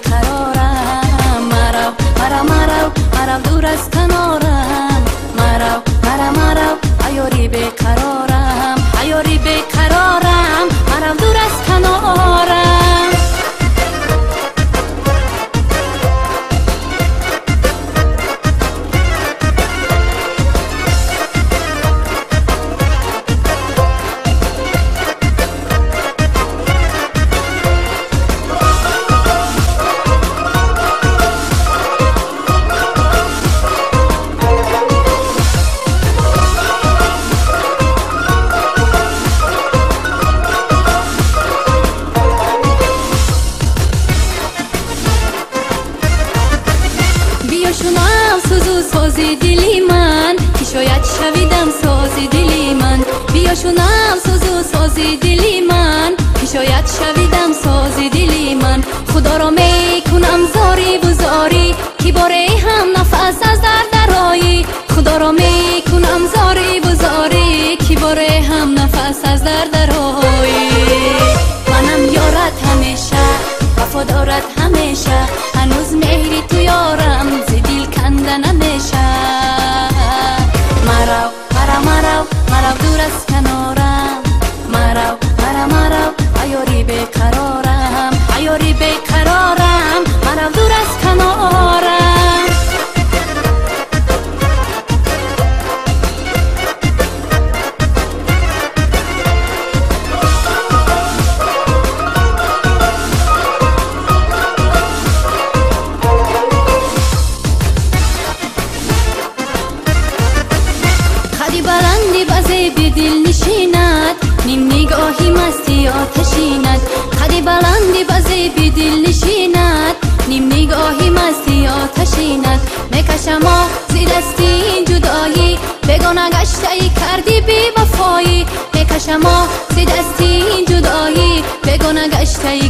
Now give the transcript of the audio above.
بیقرارم. مرو مرو مرو مرو دور از کنارم. مرو مرو مرو عیاری بیقرارم. عیاری بیقرارم. مرو دور از کنارم. بیاشونم سوزو سازی دلی من که شاید شویدم سازی دلی من. بیاشونم سوزو سازی دلی من که شاید شویدم سازی دلی من. خدا را میکنم زاری بزاری که باره هم نفس از درایی. خدا را میکنم زاری بزاری که باره هم نفس از درایی. منم یارت همیشه وفادارت همیشه. هنوز مهری تو یارم زدیل کنده نمیشه. مرو مرو مرو مرو دور از کنارم. مرو مرو مرو عیاری بیقرارم. عیاری بیقرارم. مرو دور از کنارم. خدی بلندی بزی بی دل نشیند. نیم نگاهی مستی آتشیند. خدی بلندی بزی بی دل نشیند. نیم نگاهی مستی آتشیند. میکشم زی دستی این جدایی بگانه گشته ای کردی بی وفایی. میکشم زی دستی این جدایی بگانه گشته ای